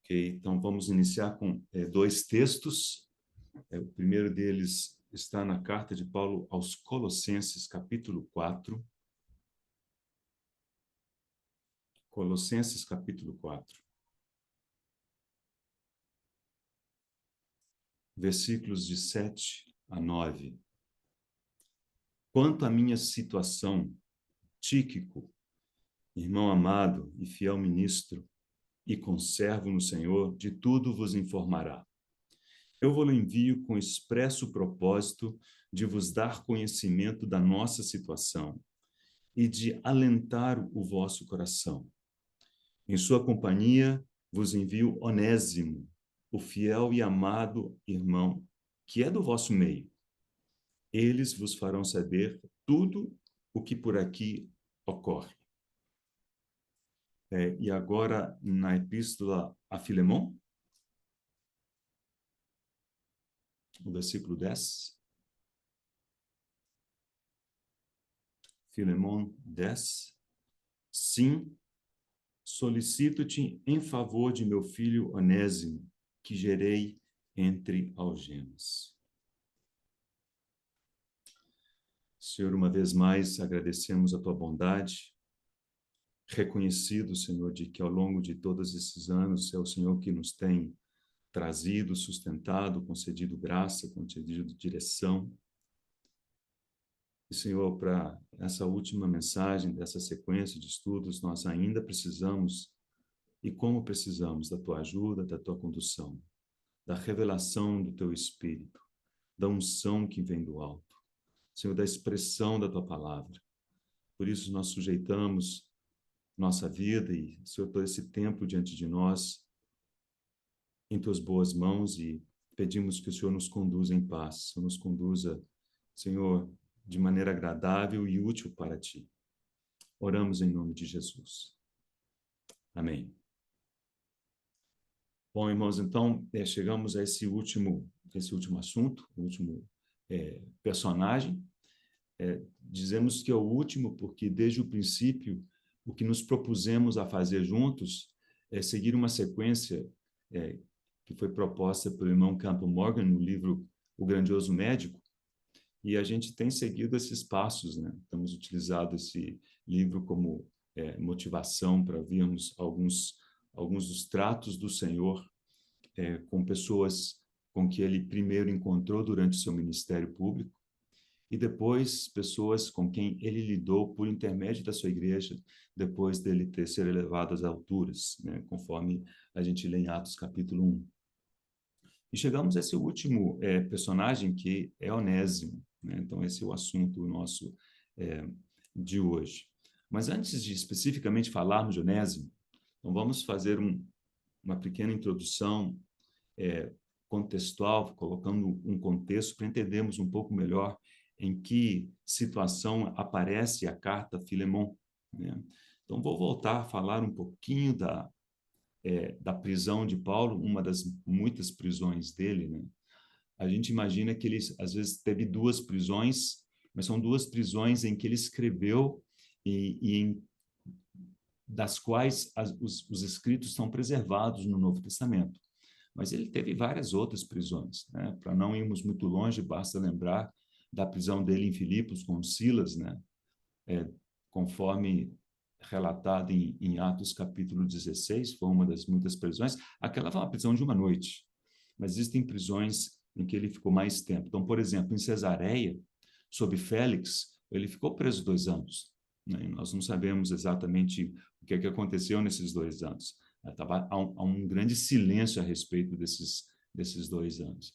Ok, então vamos iniciar com dois textos. O primeiro deles está na carta de Paulo aos Colossenses, capítulo 4. Colossenses, capítulo 4. Versículos de 7 a 9. Quanto à minha situação, Tíquico, irmão amado e fiel ministro, e conservo no Senhor, de tudo vos informará. Eu vos envio com expresso propósito de vos dar conhecimento da nossa situação e de alentar o vosso coração. Em sua companhia vos envio Onésimo, o fiel e amado irmão, que é do vosso meio. Eles vos farão saber tudo o que por aqui ocorre. E agora, na epístola a Filemon, o versículo 10. Filemon 10. Sim, solicito-te em favor de meu filho Onésimo, que gerei entre algemas. Senhor, uma vez mais, agradecemos a tua bondade, reconhecido, Senhor, de que ao longo de todos esses anos é o Senhor que nos tem trazido, sustentado, concedido graça, concedido direção. E, Senhor, para essa última mensagem dessa sequência de estudos, nós ainda precisamos, e como precisamos, da tua ajuda, da tua condução, da revelação do teu Espírito, da unção que vem do alto, Senhor, da expressão da tua palavra. Por isso nós sujeitamos nossa vida e, Senhor, todo esse tempo diante de nós em tuas boas mãos e pedimos que o Senhor nos conduza em paz, Senhor, nos conduza, Senhor, de maneira agradável e útil para ti. Oramos em nome de Jesus. Amém. Bom, irmãos, então chegamos a esse último assunto, o último personagem. Dizemos que é o último porque desde o princípio o que nos propusemos a fazer juntos é seguir uma sequência que foi proposta pelo irmão Campbell Morgan no livro O Grandioso Médico, e a gente tem seguido esses passos, né? Temos utilizado esse livro como motivação para vermos alguns dos tratos do Senhor com pessoas com que ele primeiro encontrou durante o seu ministério público, e depois pessoas com quem ele lidou por intermédio da sua igreja, depois dele ter sido elevado às alturas, né? Conforme a gente lê em Atos capítulo 1. E chegamos a esse último personagem, que é Onésimo, né? Então esse é o assunto nosso de hoje. Mas antes de especificamente falarmos de Onésimo, então vamos fazer uma pequena introdução contextual, colocando um contexto para entendermos um pouco melhor em que situação aparece a carta Filemon, né? Então vou voltar a falar um pouquinho da prisão de Paulo, uma das muitas prisões dele, né? A gente imagina que ele, às vezes, teve duas prisões, mas são duas prisões em que ele escreveu das quais os escritos estão preservados no Novo Testamento. Mas ele teve várias outras prisões, né? Para não irmos muito longe, basta lembrar da prisão dele em Filipos com Silas, né? Conforme relatado em Atos capítulo 16, foi uma das muitas prisões. Aquela foi uma prisão de uma noite, mas existem prisões em que ele ficou mais tempo. Então, por exemplo, em Cesareia, sob Félix, ele ficou preso 2 anos, né? E nós não sabemos exatamente o que aconteceu nesses 2 anos. Há um grande silêncio a respeito desses 2 anos.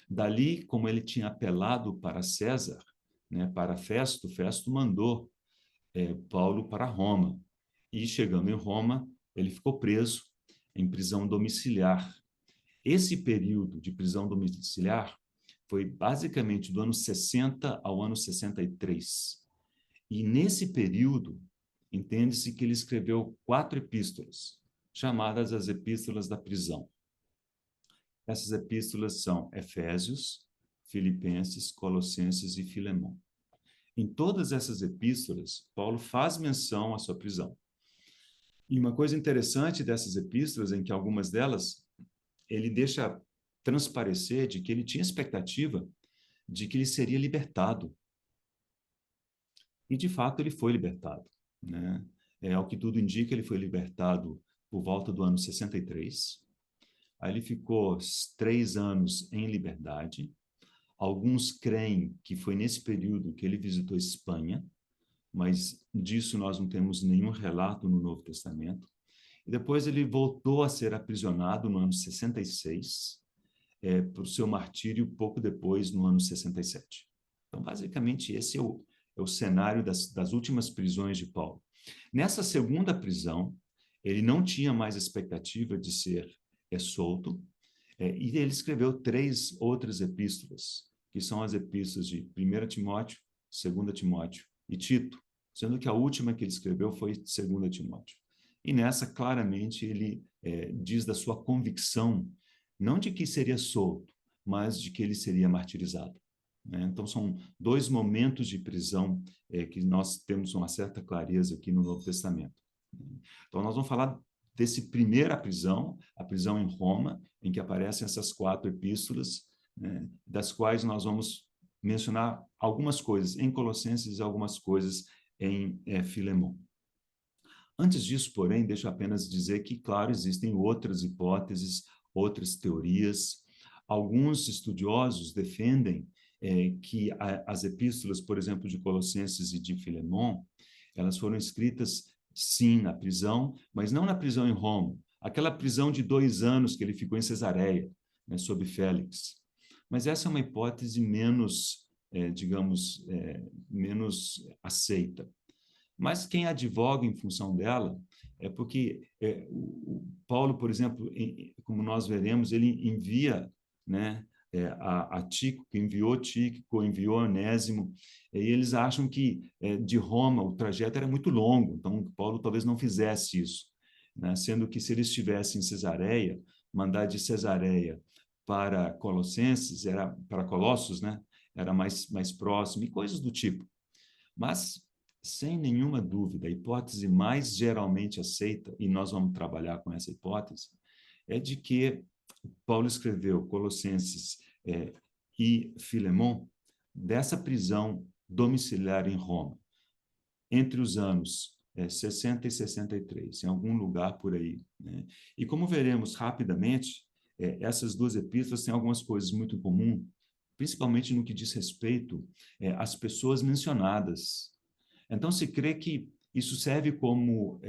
Dali, como ele tinha apelado para César, né, para Festo, Festo mandou Paulo para Roma. E chegando em Roma, ele ficou preso em prisão domiciliar. Esse período de prisão domiciliar foi basicamente do ano 60 ao ano 63. E nesse período, entende-se que ele escreveu 4 epístolas, chamadas as epístolas da prisão. Essas epístolas são Efésios, Filipenses, Colossenses e Filemon. Em todas essas epístolas, Paulo faz menção à sua prisão. E uma coisa interessante dessas epístolas, em que algumas delas, ele deixa transparecer de que ele tinha expectativa de que ele seria libertado. E, de fato, ele foi libertado, né? Ao que tudo indica, ele foi libertado por volta do ano 63. Aí ele ficou 3 anos em liberdade. Alguns creem que foi nesse período que ele visitou Espanha, mas disso nós não temos nenhum relato no Novo Testamento. E depois ele voltou a ser aprisionado no ano 66, por seu martírio pouco depois, no ano 67. Então, basicamente, esse é o cenário das últimas prisões de Paulo. Nessa segunda prisão, ele não tinha mais expectativa de ser solto, e ele escreveu 3 outras epístolas, que são as epístolas de 1 Timóteo, 2 Timóteo e Tito, sendo que a última que ele escreveu foi 2 Timóteo. E nessa, claramente, ele diz da sua convicção, não de que seria solto, mas de que ele seria martirizado. Né? Então, são 2 momentos de prisão que nós temos uma certa clareza aqui no Novo Testamento. Então, nós vamos falar desse primeira prisão, a prisão em Roma, em que aparecem essas 4 epístolas, né, das quais nós vamos mencionar algumas coisas em Colossenses e algumas coisas em Filemão. Antes disso, porém, deixo apenas dizer que, claro, existem outras hipóteses, outras teorias. Alguns estudiosos defendem que as epístolas, por exemplo, de Colossenses e de Filemão, elas foram escritas, sim, na prisão, mas não na prisão em Roma. Aquela prisão de 2 anos que ele ficou em Cesareia, né, sob Félix. Mas essa é uma hipótese menos, digamos, menos aceita. Mas quem advoga em função dela é porque o Paulo, por exemplo, como nós veremos, ele envia, né, a Tíquico, enviou Tíquico, enviou Onésimo, e eles acham que de Roma o trajeto era muito longo, então Paulo talvez não fizesse isso, né? Sendo que se ele estivesse em Cesareia, mandar de Cesareia para Colossenses, para Colossos, né, era mais próximo, e coisas do tipo. Mas, sem nenhuma dúvida, a hipótese mais geralmente aceita, e nós vamos trabalhar com essa hipótese, é de que Paulo escreveu Colossenses e Filemão dessa prisão domiciliar em Roma, entre os anos 60 e 63, em algum lugar por aí. Né? E como veremos rapidamente, essas 2 epístolas têm algumas coisas muito em comum, principalmente no que diz respeito às pessoas mencionadas. Então, se crê que isso serve como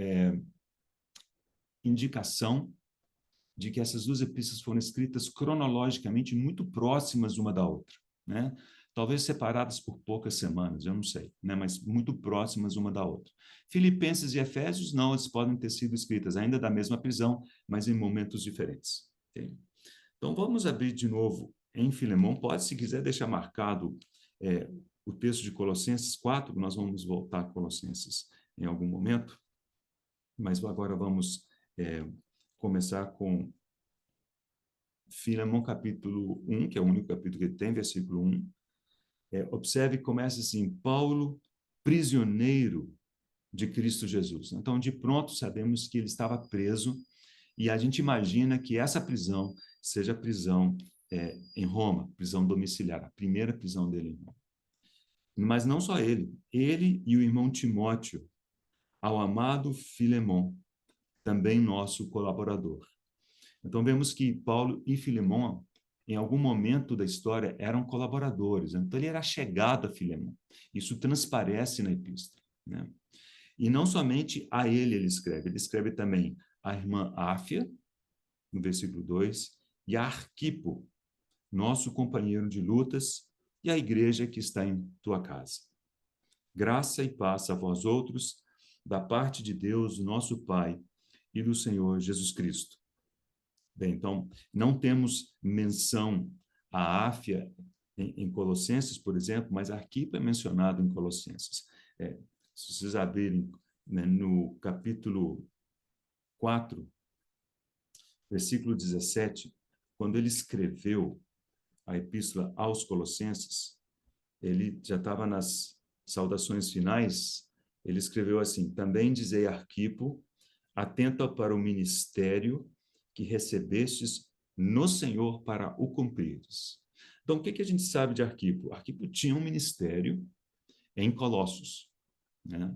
indicação de que essas 2 epístolas foram escritas cronologicamente muito próximas uma da outra, né? Talvez separadas por poucas semanas, eu não sei, né? Mas muito próximas uma da outra. Filipenses e Efésios, não, eles podem ter sido escritas ainda da mesma prisão, mas em momentos diferentes. Okay? Então, vamos abrir de novo em Filemão. Pode, se quiser, deixar marcado o texto de Colossenses 4, nós vamos voltar a Colossenses em algum momento, mas agora vamos começar com Filemão capítulo 1, que é o único capítulo que tem, versículo 1. Observe que começa assim, Paulo, prisioneiro de Cristo Jesus. Então, de pronto, sabemos que ele estava preso, e a gente imagina que essa prisão seja a prisão em Roma, prisão domiciliar, a primeira prisão dele em Roma. Mas não só ele e o irmão Timóteo, ao amado Filemão, também nosso colaborador. Então, vemos que Paulo e Filemão, em algum momento da história, eram colaboradores. Então, ele era chegado a Filemão. Isso transparece na epístola, né? E não somente a ele escreve também a irmã Áfia, no versículo 2, e a Arquipo, nosso companheiro de lutas, e a igreja que está em tua casa. Graça e paz a vós outros, da parte de Deus, nosso Pai, e do Senhor Jesus Cristo. Bem, então, não temos menção à Áfia em Colossenses, por exemplo, mas Arquipo é mencionado em Colossenses. Se vocês abrirem, né, no capítulo 4, versículo 17, quando ele escreveu a epístola aos Colossenses, ele já estava nas saudações finais, ele escreveu assim: também dizei Arquipo, atenta para o ministério que recebestes no Senhor para o cumprires. Então, o que a gente sabe de Arquipo? Arquipo tinha um ministério em Colossos, né?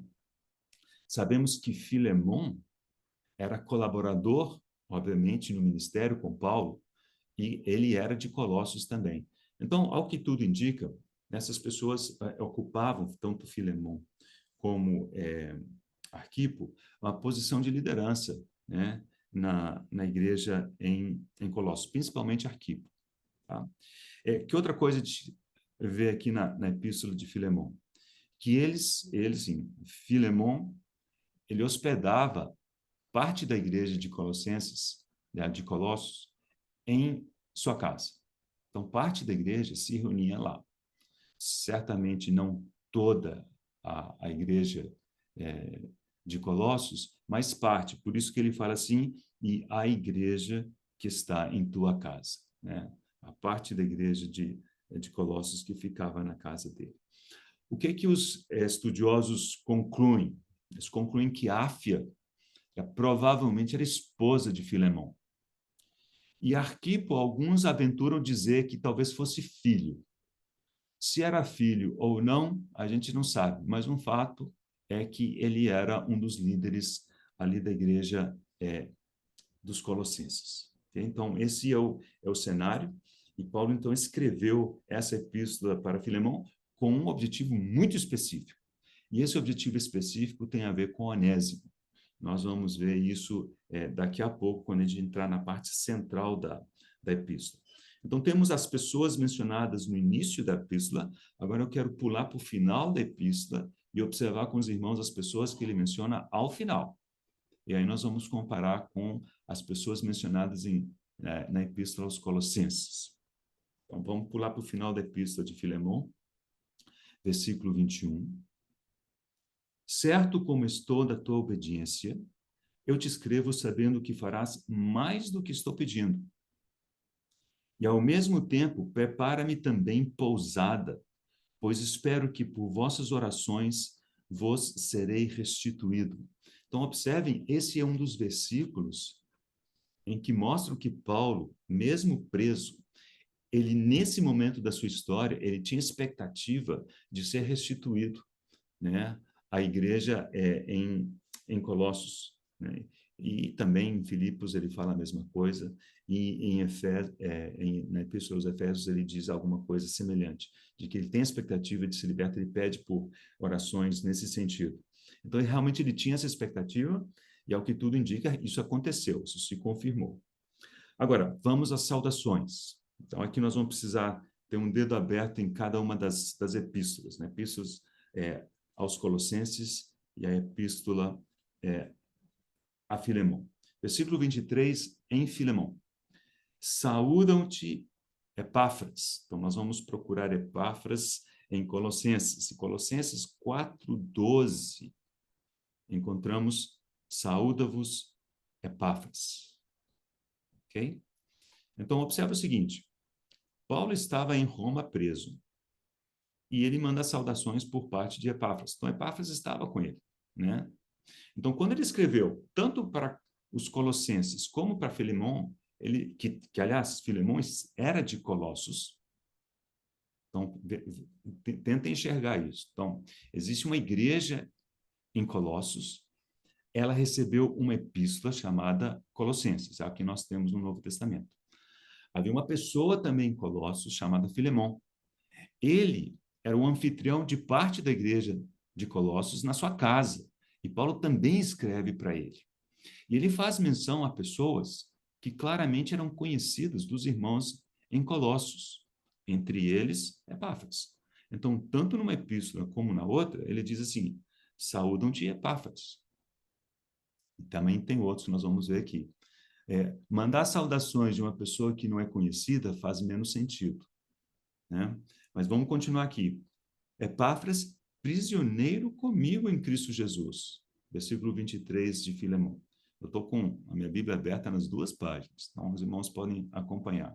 Sabemos que Filemon era colaborador, obviamente, no ministério com Paulo, e ele era de Colossos também. Então, ao que tudo indica, essas pessoas ocupavam, tanto Filemon como Arquipo, uma posição de liderança, né, na igreja em Colossos, principalmente Arquipo. Tá? Que outra coisa de ver aqui na epístola de Filemon? Que sim, Filemon, ele hospedava parte da igreja de Colossenses, né, de Colossos, em sua casa. Então, parte da igreja se reunia lá. Certamente não toda a igreja de Colossos, mas parte. Por isso que ele fala assim, e a igreja que está em tua casa. Né? A parte da igreja de Colossos que ficava na casa dele. O que os estudiosos concluem? Eles concluem que Áfia provavelmente era esposa de Filemon. E Arquipo, alguns aventuram dizer que talvez fosse filho. Se era filho ou não, a gente não sabe, mas um fato é que ele era um dos líderes ali da igreja dos Colossenses. Então, esse é o cenário, e Paulo, então, escreveu essa epístola para Filemon com um objetivo muito específico. E esse objetivo específico tem a ver com Onésimo. Nós vamos ver isso daqui a pouco, quando a gente entrar na parte central da epístola. Então, temos as pessoas mencionadas no início da epístola. Agora eu quero pular para o final da epístola e observar com os irmãos as pessoas que ele menciona ao final. E aí nós vamos comparar com as pessoas mencionadas na epístola aos Colossenses. Então, vamos pular para o final da epístola de Filemon, versículo 21. Certo como estou da tua obediência, eu te escrevo sabendo que farás mais do que estou pedindo. E, ao mesmo tempo, prepara-me também pousada, pois espero que por vossas orações vos serei restituído. Então, observem, esse é um dos versículos em que mostram que Paulo, mesmo preso, ele, nesse momento da sua história, ele tinha expectativa de ser restituído, né? A igreja em Colossos, né? E também em Filipos ele fala a mesma coisa, e na Epístola aos Efésios ele diz alguma coisa semelhante, de que ele tem a expectativa de se libertar, ele pede por orações nesse sentido. Então, realmente ele tinha essa expectativa, e ao que tudo indica, isso aconteceu, isso se confirmou. Agora, vamos às saudações. Então, aqui nós vamos precisar ter um dedo aberto em cada uma das epístolas, né? Epístolas aos Colossenses e a epístola a Filemon. Versículo 23, em Filemon. Saúdam-te, Epáfras. Então, nós vamos procurar Epáfras em Colossenses. Em Colossenses 4:12, encontramos saúda-vos, Epáfras. Ok? Então, observa o seguinte. Paulo estava em Roma preso. E ele manda saudações por parte de Epáfras. Então, Epáfras estava com ele, né? Então, quando ele escreveu tanto para os Colossenses como para Filemon, aliás, Filemon era de Colossos. Então, tenta enxergar isso. Então, existe uma igreja em Colossos, ela recebeu uma epístola chamada Colossenses, é a que nós temos no Novo Testamento. Havia uma pessoa também em Colossos chamada Filemon. Ele era o anfitrião de parte da igreja de Colossos na sua casa. E Paulo também escreve para ele. E ele faz menção a pessoas que claramente eram conhecidas dos irmãos em Colossos, entre eles Epáfras. Então, tanto numa epístola como na outra, ele diz assim: saúdam-te, Epáfras. E também tem outros que nós vamos ver aqui. Mandar saudações de uma pessoa que não é conhecida faz menos sentido, né? Mas vamos continuar aqui. Epáfras, prisioneiro comigo em Cristo Jesus. Versículo 23 de Filemon. Eu estou com a minha Bíblia aberta nas duas páginas, então os irmãos podem acompanhar.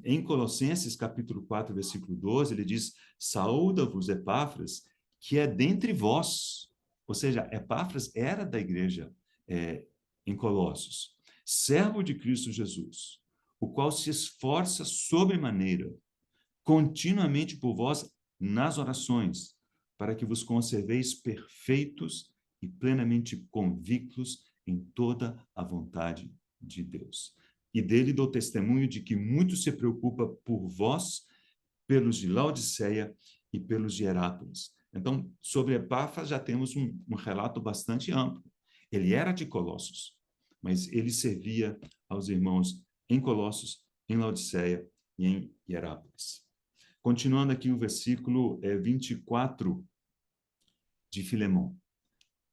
Em Colossenses, capítulo 4, versículo 12, ele diz: saúda-vos, Epáfras, que é dentre vós. Ou seja, Epáfras era da igreja em Colossos, servo de Cristo Jesus, o qual se esforça sobremaneira, continuamente por vós nas orações, para que vos conserveis perfeitos e plenamente convictos em toda a vontade de Deus. E dele dou testemunho de que muito se preocupa por vós, pelos de Laodiceia e pelos de Herápolis. Então, sobre Epáfras já temos um relato bastante amplo. Ele era de Colossos, mas ele servia aos irmãos em Colossos, em Laodiceia e em Hierápolis. Continuando aqui o versículo 24 de Filemão.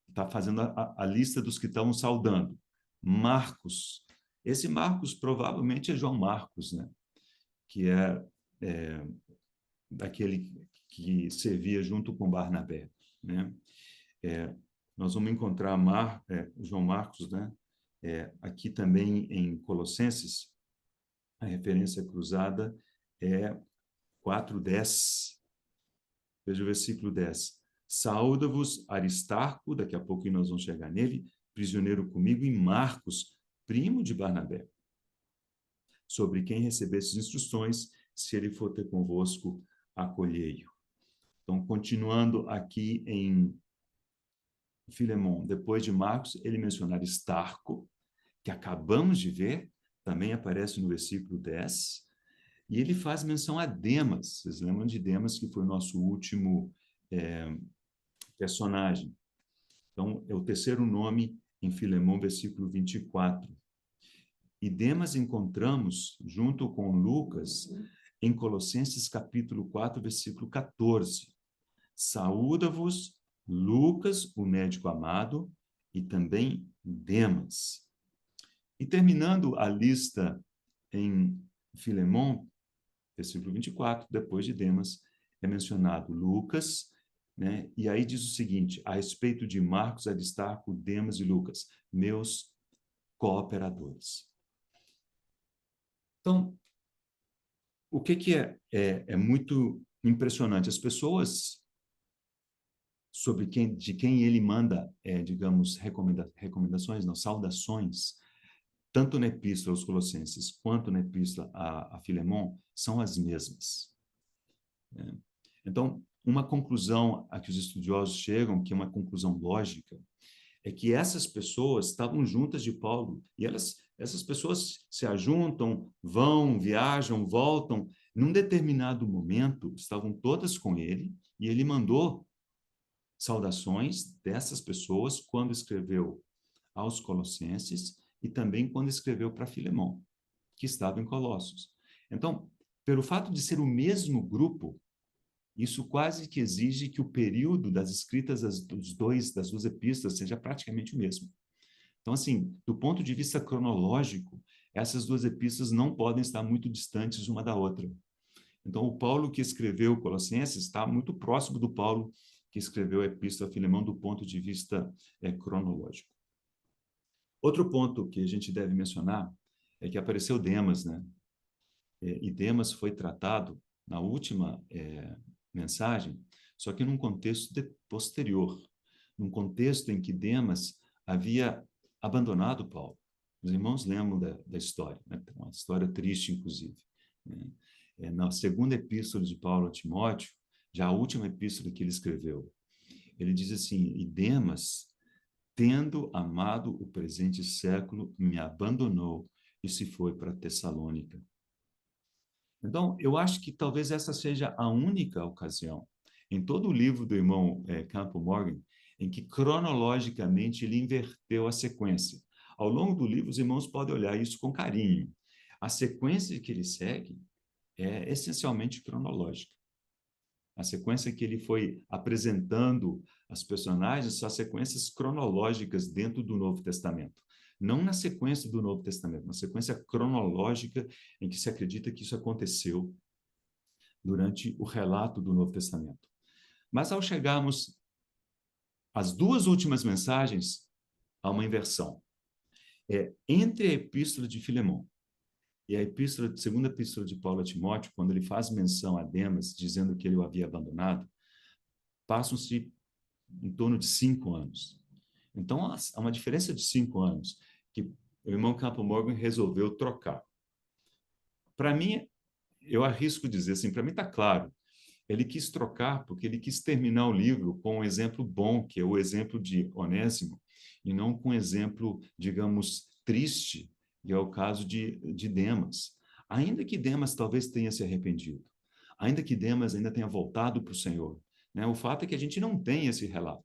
Está fazendo a lista dos que estão saudando. Marcos. Esse Marcos provavelmente é João Marcos, né? Que é daquele que servia junto com Barnabé, né? Nós vamos encontrar João Marcos, né? Aqui também em Colossenses, a referência cruzada é 4:10. Veja o versículo 10. Saúda-vos Aristarco, daqui a pouco nós vamos chegar nele, prisioneiro comigo, e Marcos, primo de Barnabé, sobre quem recebestes instruções, se ele for ter convosco, acolhei-o. Então, continuando aqui em Filemão, depois de Marcos, ele menciona Aristarco, que acabamos de ver, também aparece no versículo 10, e ele faz menção a Demas. Vocês lembram de Demas, que foi o nosso último personagem. Então, é o terceiro nome em Filemão, versículo 24. E Demas encontramos, junto com Lucas, em Colossenses, capítulo 4, versículo 14. Saúda-vos, Lucas, o médico amado, e também Demas. E terminando a lista em Filemão, versículo 24, depois de Demas, é mencionado Lucas, né? E aí diz o seguinte, a respeito de Marcos, Aristarco, Demas e Lucas, meus cooperadores. Então, o que é muito impressionante? As pessoas de quem ele manda, digamos, recomendações, não, saudações, tanto na Epístola aos Colossenses quanto na Epístola a Filemão, são as mesmas. Então, uma conclusão a que os estudiosos chegam, que é uma conclusão lógica, é que essas pessoas estavam juntas de Paulo, e essas pessoas se ajuntam, vão, viajam, voltam. Num determinado momento, estavam todas com ele, e ele mandou saudações dessas pessoas quando escreveu aos Colossenses e também quando escreveu para Filemão, que estava em Colossos. Então, pelo fato de ser o mesmo grupo, isso quase que exige que o período das escritas das duas epístolas seja praticamente o mesmo. Então, assim, do ponto de vista cronológico, essas duas epístolas não podem estar muito distantes uma da outra. Então, o Paulo que escreveu Colossenses está muito próximo do Paulo que escreveu a Epístola a Filemão do ponto de vista cronológico. Outro ponto que a gente deve mencionar é que apareceu Demas, né? E Demas foi tratado na última mensagem, só que num contexto posterior, num contexto em que Demas havia abandonado Paulo. Os irmãos lembram da história, né? Uma história triste, inclusive, né? Na segunda epístola de Paulo a Timóteo, já a última epístola que ele escreveu, ele diz assim, e Demas, tendo amado o presente século, me abandonou e se foi para Tessalônica. Então, eu acho que talvez essa seja a única ocasião em todo o livro do irmão Campo Morgan em que cronologicamente ele inverteu a sequência. Ao longo do livro, os irmãos podem olhar isso com carinho. A sequência que ele segue é essencialmente cronológica. A sequência que ele foi apresentando as personagens são as sequências cronológicas dentro do Novo Testamento. Não na sequência do Novo Testamento, na sequência cronológica em que se acredita que isso aconteceu durante o relato do Novo Testamento. Mas ao chegarmos às duas últimas mensagens, há uma inversão. Entre a Epístola de Filemão e a segunda epístola de Paulo a Timóteo, quando ele faz menção a Demas, dizendo que ele o havia abandonado, passam-se em torno de 5 anos. Então, há uma diferença de 5 anos que o irmão Campbell Morgan resolveu trocar. Para mim, eu arrisco dizer assim, para mim está claro, ele quis trocar porque ele quis terminar o livro com um exemplo bom, que é o exemplo de Onésimo, e não com um exemplo, digamos, triste, que é o caso de Demas. Ainda que Demas talvez tenha se arrependido, ainda que Demas ainda tenha voltado para o Senhor, né? O fato é que a gente não tem esse relato.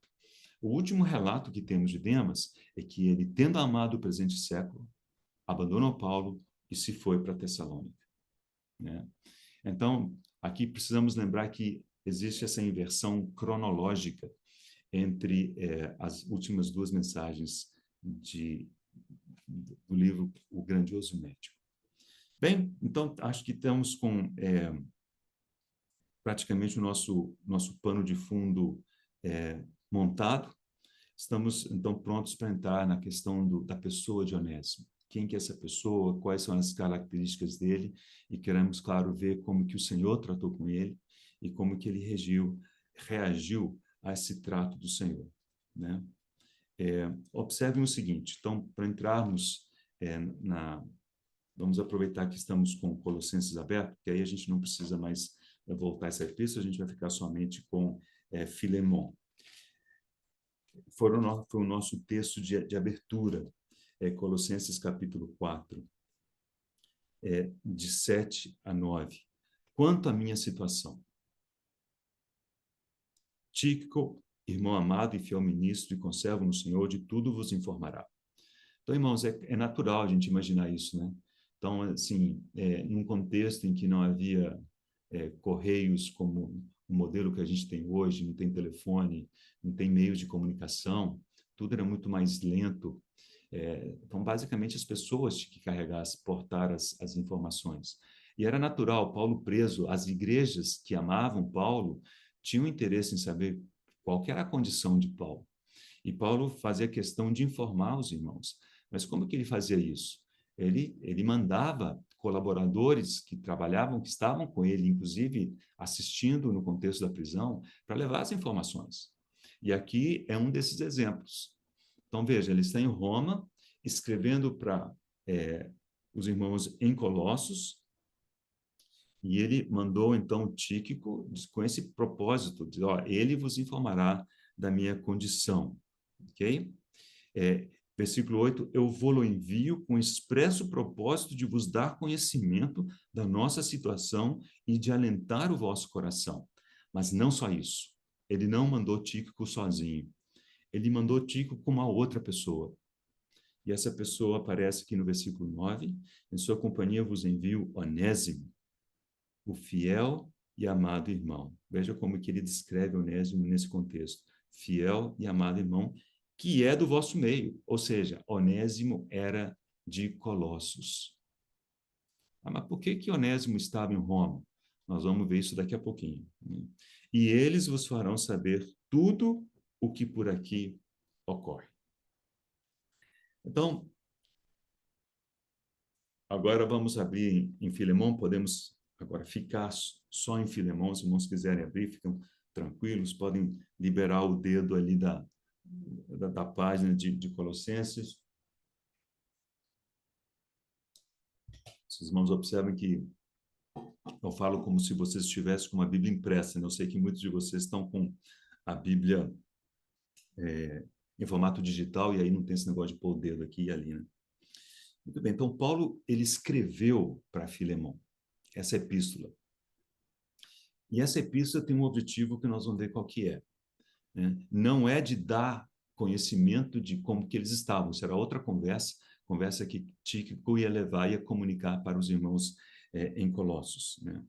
O último relato que temos de Demas é que ele, tendo amado o presente século, abandonou Paulo e se foi para Tessalônica, né? Então, aqui precisamos lembrar que existe essa inversão cronológica entre as últimas duas mensagens do livro O Grandioso Médico. Bem, então acho que estamos com praticamente o nosso pano de fundo montado. Estamos, então, prontos para entrar na questão da pessoa de Onésimo. Quem que é essa pessoa, quais são as características dele, e queremos, claro, ver como que o Senhor tratou com ele e como que ele reagiu a esse trato do Senhor, né? Observem o seguinte, então, para entrarmos vamos aproveitar que estamos com Colossenses aberto, que aí a gente não precisa mais voltar a essa epístola, a gente vai ficar somente com Filemon. Foi o nosso texto de abertura, Colossenses capítulo 4, de 7 a 9. Quanto à minha situação, Tíquico, irmão amado e fiel ministro e conservo no Senhor, de tudo vos informará. Então, irmãos, é natural a gente imaginar isso, né? Então, assim, num contexto em que não havia correios como o modelo que a gente tem hoje, não tem telefone, não tem meios de comunicação, tudo era muito mais lento. Então, basicamente, as pessoas tinham que carregar, portar as informações. E era natural, Paulo preso, as igrejas que amavam Paulo tinham interesse em saber qual que era a condição de Paulo. E Paulo fazia questão de informar os irmãos. Mas como que ele fazia isso? Ele mandava colaboradores que trabalhavam, que estavam com ele, inclusive assistindo no contexto da prisão, para levar as informações. E aqui é um desses exemplos. Então, veja, ele está em Roma, escrevendo para os irmãos em Colossos, e ele mandou, então, Tíquico com esse propósito, de, ele vos informará da minha condição, ok? Versículo 8, eu vou-lo envio com expresso propósito de vos dar conhecimento da nossa situação e de alentar o vosso coração. Mas não só isso, ele não mandou Tíquico sozinho, ele mandou Tíquico com uma outra pessoa. E essa pessoa aparece aqui no versículo 9, em sua companhia vos envio Onésimo, o fiel e amado irmão. Veja como que ele descreve Onésimo nesse contexto. Fiel e amado irmão, que é do vosso meio. Ou seja, Onésimo era de Colossos. Mas por que Onésimo estava em Roma? Nós vamos ver isso daqui a pouquinho, né? E eles vos farão saber tudo o que por aqui ocorre. Então, agora vamos abrir em Filemão, podemos agora ficar só em Filemão, se irmãos quiserem abrir, ficam tranquilos, podem liberar o dedo ali da página de Colossenses. Os irmãos observem que eu falo como se vocês estivessem com uma Bíblia impressa, né? Eu sei que muitos de vocês estão com a Bíblia em formato digital e aí não tem esse negócio de pôr o dedo aqui e ali, né? Muito bem, então Paulo, ele escreveu para Filemão essa epístola. E essa epístola tem um objetivo que nós vamos ver qual que é, né? Não é de dar conhecimento de como que eles estavam, isso era outra conversa que Tíquico ia levar, ia comunicar para os irmãos em Colossos, né?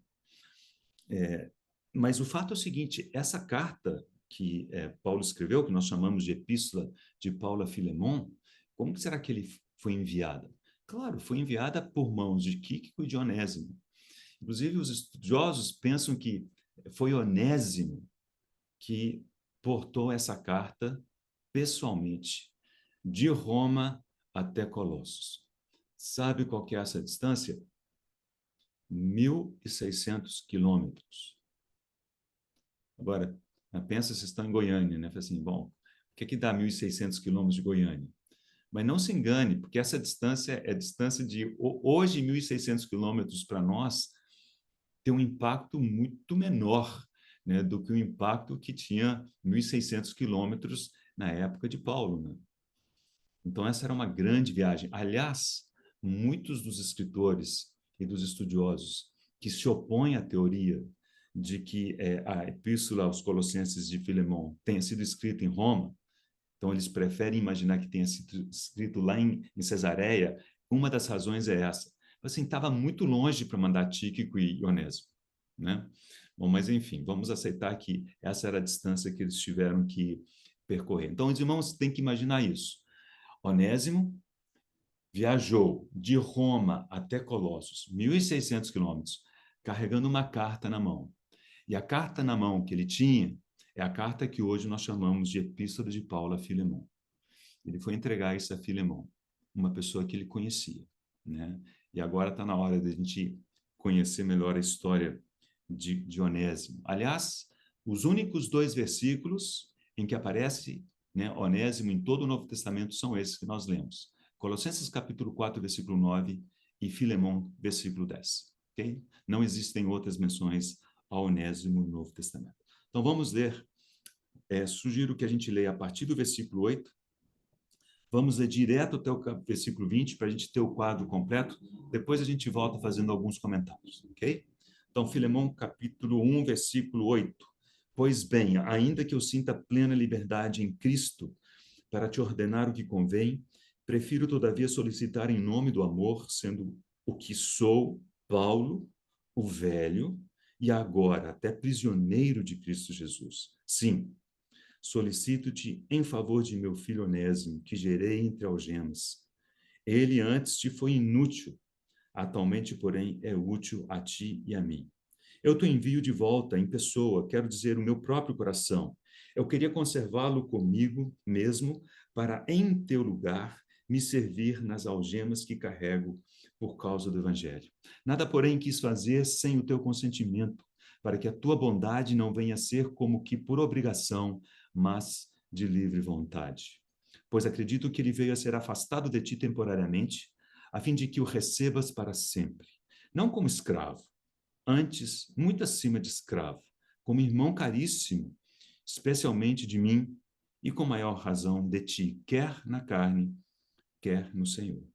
Mas o fato é o seguinte, essa carta que Paulo escreveu, que nós chamamos de Epístola de Paulo a Filemon, como que será que ele foi enviada? Claro, foi enviada por mãos de Tíquico e de Onésimo. Inclusive, os estudiosos pensam que foi Onésimo que portou essa carta pessoalmente de Roma até Colossos. Sabe qual que é essa distância? 1.600 quilômetros. Agora, pensa se estão em Goiânia, né? Fala assim, bom, que dá 1.600 quilômetros de Goiânia? Mas não se engane, porque essa distância é distância de... Hoje, 1.600 quilômetros para nós tem um impacto muito menor, né, do que o impacto que tinha 1.600 quilômetros na época de Paulo, né? Então, essa era uma grande viagem. Aliás, muitos dos escritores e dos estudiosos que se opõem à teoria de que a Epístola aos Colossenses de Filemão tenha sido escrita em Roma, então eles preferem imaginar que tenha sido escrito lá em Cesareia. Uma das razões é essa. Assim, estava muito longe para mandar Tíquico e Onésimo, né? Bom, mas enfim, vamos aceitar que essa era a distância que eles tiveram que percorrer. Então, os irmãos têm que imaginar isso. Onésimo viajou de Roma até Colossos, 1.600 quilômetros, carregando uma carta na mão. E a carta na mão que ele tinha é a carta que hoje nós chamamos de Epístola de Paulo a Filemão. Ele foi entregar isso a Filemão, uma pessoa que ele conhecia, né? E agora está na hora de a gente conhecer melhor a história de Onésimo. Aliás, os únicos 2 versículos em que aparece, né, Onésimo em todo o Novo Testamento são esses que nós lemos. Colossenses capítulo 4, versículo 9 e Filemão, versículo 10. Okay? Não existem outras menções a Onésimo no Novo Testamento. Então vamos ler, sugiro que a gente leia a partir do versículo 8, vamos ler direto até o versículo 20 para a gente ter o quadro completo, depois a gente volta fazendo alguns comentários, ok? Então, Filemão capítulo 1, versículo 8. Pois bem, ainda que eu sinta plena liberdade em Cristo para te ordenar o que convém, prefiro todavia solicitar em nome do amor, sendo o que sou, Paulo, o velho, e agora até prisioneiro de Cristo Jesus. Sim, solicito-te em favor de meu filho Onésimo, que gerei entre algemas. Ele antes te foi inútil, atualmente, porém, é útil a ti e a mim. Eu te envio de volta em pessoa, quero dizer, o meu próprio coração. Eu queria conservá-lo comigo mesmo, para, em teu lugar, me servir nas algemas que carrego por causa do Evangelho. Nada, porém, quis fazer sem o teu consentimento, para que a tua bondade não venha a ser como que por obrigação, mas de livre vontade. Pois acredito que ele veio a ser afastado de ti temporariamente, a fim de que o recebas para sempre, não como escravo, antes, muito acima de escravo, como irmão caríssimo, especialmente de mim, e com maior razão de ti, quer na carne, quer no Senhor.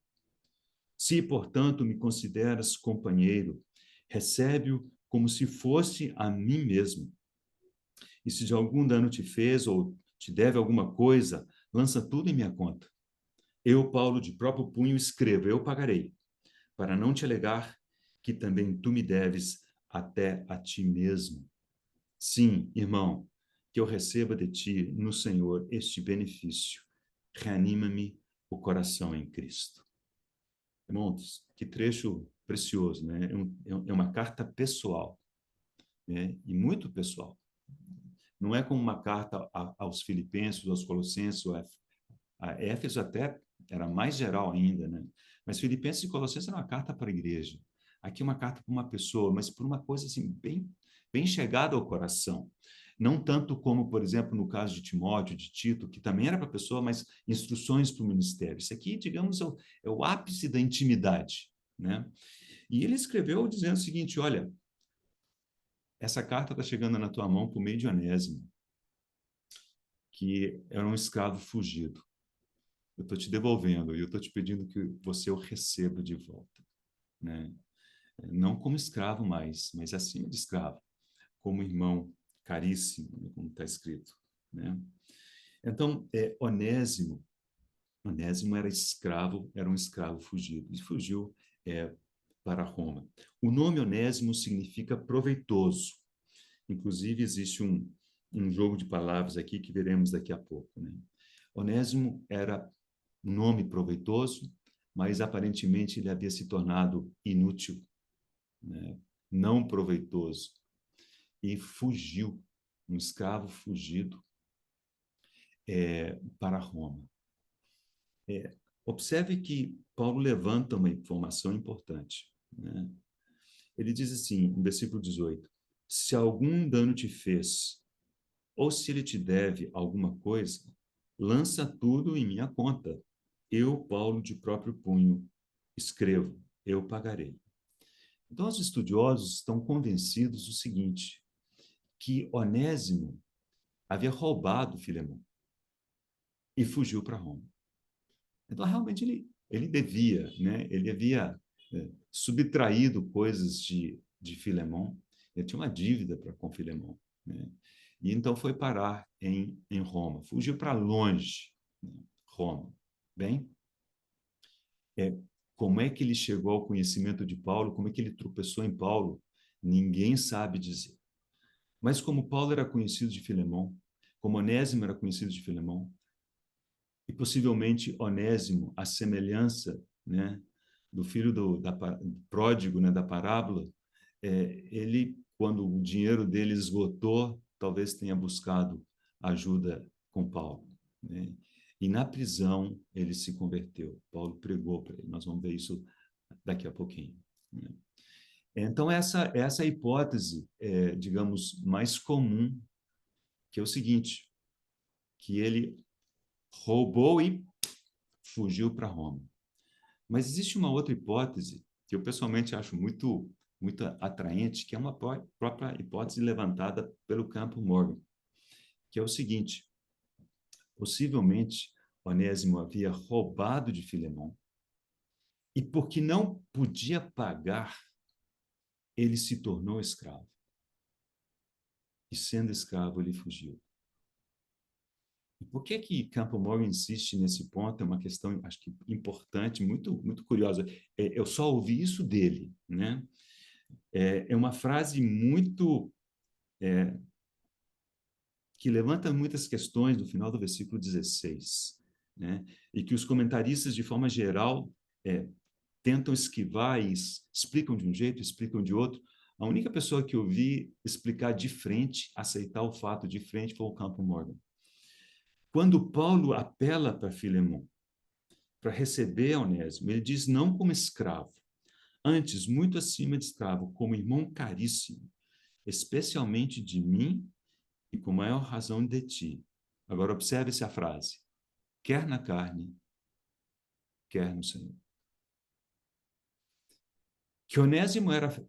Se, portanto, me consideras companheiro, recebe-o como se fosse a mim mesmo. E se de algum dano te fez ou te deve alguma coisa, lança tudo em minha conta. Eu, Paulo, de próprio punho, escrevo, eu pagarei, para não te alegar que também tu me deves até a ti mesmo. Sim, irmão, que eu receba de ti, no Senhor, este benefício. Reanima-me o coração em Cristo. Irmãos, que trecho precioso, né? É uma carta pessoal, né? E muito pessoal. Não é como uma carta aos Filipenses, aos Colossenses, a Éfeso até era mais geral ainda, né? Mas Filipenses e Colossenses era uma carta para a igreja. Aqui uma carta para uma pessoa, mas por uma coisa assim bem chegada ao coração. Não tanto como, por exemplo, no caso de Timóteo, de Tito, que também era para a pessoa, mas instruções para o ministério. Isso aqui, digamos, é o ápice da intimidade, né? E ele escreveu dizendo o seguinte, olha, essa carta está chegando na tua mão por meio de Onésimo, que era um escravo fugido. Eu estou te devolvendo e eu estou te pedindo que você o receba de volta, né? Não como escravo mais, mas acima de escravo, como irmão caríssimo, né, como está escrito, né? Então, Onésimo era um escravo fugido e fugiu para Roma. O nome Onésimo significa proveitoso. Inclusive existe um jogo de palavras aqui que veremos daqui a pouco, né? Onésimo era um nome proveitoso, mas aparentemente ele havia se tornado inútil, né? Não proveitoso, e fugiu, um escravo fugido para Roma. Observe que Paulo levanta uma informação importante, né? Ele diz assim, no versículo 18, se algum dano te fez, ou se ele te deve alguma coisa, lança tudo em minha conta. Eu, Paulo, de próprio punho, escrevo, eu pagarei. Então, os estudiosos estão convencidos do seguinte, que Onésimo havia roubado Filemão e fugiu para Roma. Então, realmente, ele devia, né? Ele havia subtraído coisas de Filemão, ele tinha uma dívida com Filemão, né? E então foi parar em Roma, fugiu para longe, né? Roma. Bem, é, como é que ele chegou ao conhecimento de Paulo, como é que ele tropeçou em Paulo, ninguém sabe dizer. Mas como Paulo era conhecido de Filemão, como Onésimo era conhecido de Filemão, e possivelmente Onésimo, a semelhança, né, do filho do pródigo, né, da parábola, ele, quando o dinheiro dele esgotou, talvez tenha buscado ajuda com Paulo, né? E na prisão ele se converteu. Paulo pregou para ele. Nós vamos ver isso daqui a pouquinho, né? Então essa hipótese digamos, mais comum, que é o seguinte, que ele roubou e fugiu para Roma. Mas existe uma outra hipótese que eu pessoalmente acho muito atraente, que é uma própria hipótese levantada pelo Campo Morgan, que é o seguinte: possivelmente Onésimo havia roubado de Filemão e porque não podia pagar, ele se tornou escravo. E sendo escravo, ele fugiu. E por que Campo Morgan insiste nesse ponto? É uma questão, acho que importante, muito curiosa. Eu só ouvi isso dele, né? É uma frase muito que levanta muitas questões no final do versículo 16, né? E que os comentaristas, de forma geral, tentam esquivar e explicam de um jeito, explicam de outro. A única pessoa que eu vi explicar de frente, aceitar o fato de frente, foi o Campo Morgan. Quando Paulo apela para Filemão, para receber Onésimo, ele diz não como escravo, antes, muito acima de escravo, como irmão caríssimo, especialmente de mim e com maior razão de ti. Agora, observe-se a frase. Quer na carne, quer no Senhor. Que Onésimo era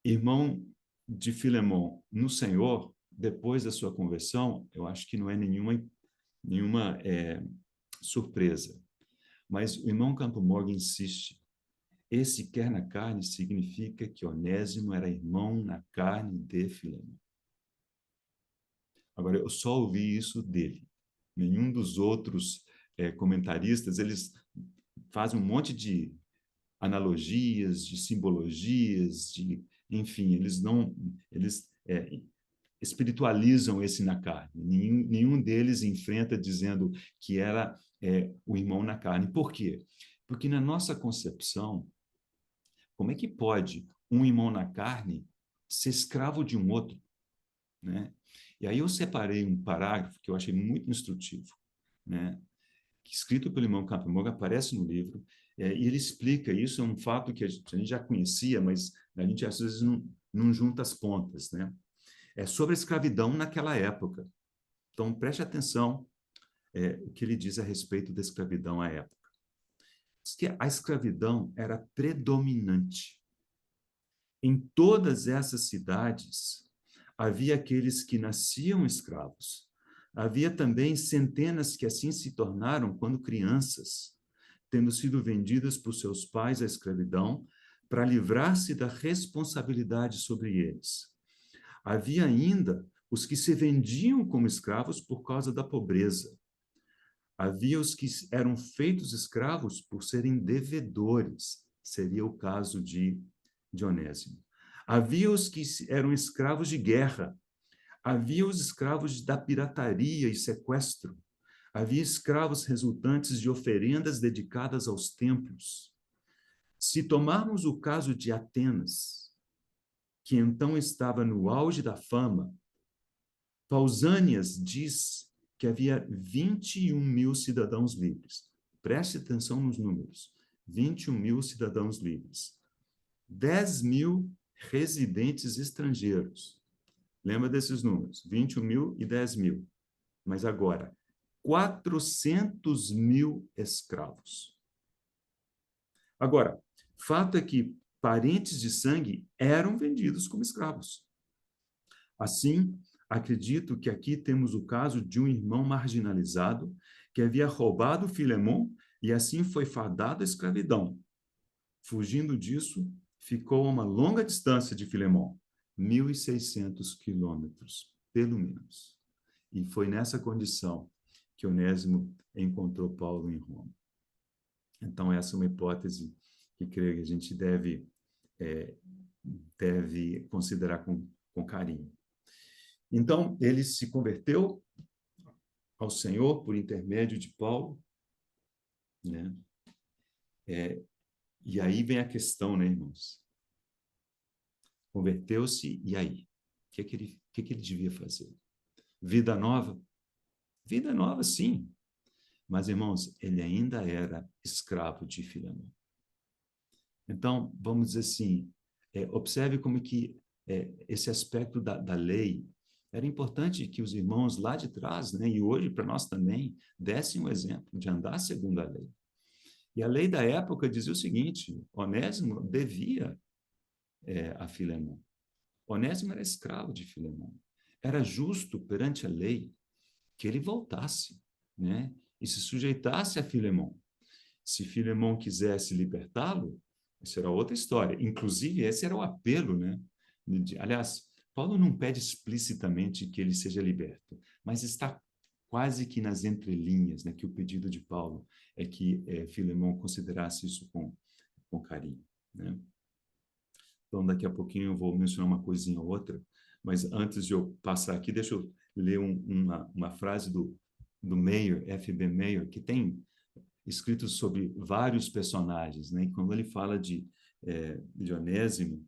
irmão de Filemão no Senhor, depois da sua conversão, eu acho que não é nenhuma surpresa. Mas o irmão Campo Morgan insiste. Esse quer na carne significa que Onésimo era irmão na carne de Filemão. Agora, eu só ouvi isso dele. Nenhum dos outros comentaristas, eles fazem um monte de analogias, de simbologias, enfim, eles espiritualizam esse na carne. Nenhum deles enfrenta dizendo que era o irmão na carne. Por quê? Porque na nossa concepção, como é que pode um irmão na carne ser escravo de um outro, né? E aí eu separei um parágrafo que eu achei muito instrutivo, né? Escrito pelo irmão Campo Morgan, aparece no livro, e ele explica isso, é um fato que a gente já conhecia, mas a gente às vezes não junta as pontas, né? É sobre a escravidão naquela época. Então, preste atenção o que ele diz a respeito da escravidão à época. Diz que a escravidão era predominante. Em todas essas cidades, havia aqueles que nasciam escravos. Havia também centenas que assim se tornaram quando crianças, tendo sido vendidas por seus pais à escravidão, para livrar-se da responsabilidade sobre eles. Havia ainda os que se vendiam como escravos por causa da pobreza. Havia os que eram feitos escravos por serem devedores, seria o caso de Onésimo. Havia os que eram escravos de guerra. Havia os escravos da pirataria e sequestro. Havia escravos resultantes de oferendas dedicadas aos templos. Se tomarmos o caso de Atenas, que então estava no auge da fama, Pausânias diz que havia 21 mil cidadãos livres. Preste atenção nos números. 21 mil cidadãos livres. 10 mil residentes estrangeiros. Lembra desses números? 21 mil e 10 mil. Mas agora, 400.000 escravos. Agora, fato é que parentes de sangue eram vendidos como escravos. Assim, acredito que aqui temos o caso de um irmão marginalizado que havia roubado Filemon e assim foi fadado à escravidão. Fugindo disso, ficou a uma longa distância de Filemon, 1.600 quilômetros, pelo menos. E foi nessa condição que Onésimo encontrou Paulo em Roma. Então, essa é uma hipótese que creio que a gente deve considerar com carinho. Então, ele se converteu ao Senhor por intermédio de Paulo, né? E aí vem a questão, né, irmãos? Converteu-se, e aí? O que ele devia fazer? Vida nova? Vida nova, sim. Mas, irmãos, ele ainda era escravo de Filemon. Então, vamos dizer assim, observe como que esse aspecto da lei era importante que os irmãos lá de trás, né, e hoje para nós também, dessem o exemplo de andar segundo a lei. E a lei da época dizia o seguinte: Onésimo devia a Filemon. Onésimo era escravo de Filemon. Era justo perante a lei que ele voltasse, né, e se sujeitasse a Filemon. Se Filemon quisesse libertá-lo, isso era outra história. Inclusive, esse era o apelo, né? Aliás, Paulo não pede explicitamente que ele seja liberto, mas está quase que nas entrelinhas, né, que o pedido de Paulo é que Filemon considerasse isso com carinho, né? Então, daqui a pouquinho eu vou mencionar uma coisinha ou outra, mas antes de eu passar aqui, deixa eu ler uma frase do Mayer, F.B. Mayer, que tem escrito sobre vários personagens, né? E quando ele fala de Onésimo,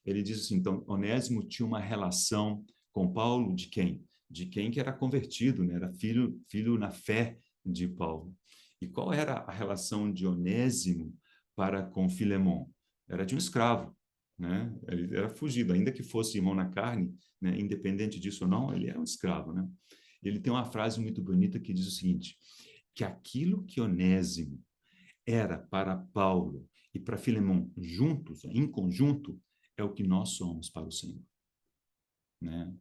ele diz assim: então, Onésimo tinha uma relação com Paulo de quem? De quem que era convertido, né? Era filho na fé de Paulo. E qual era a relação de Onésimo para com Filemon? Era de um escravo, né? Ele era fugido, ainda que fosse irmão na carne, né? Independente disso ou não, ele era um escravo, né? Ele tem uma frase muito bonita que diz o seguinte: que aquilo que Onésimo era para Paulo e para Filemon juntos, em conjunto, é o que nós somos para o Senhor, né?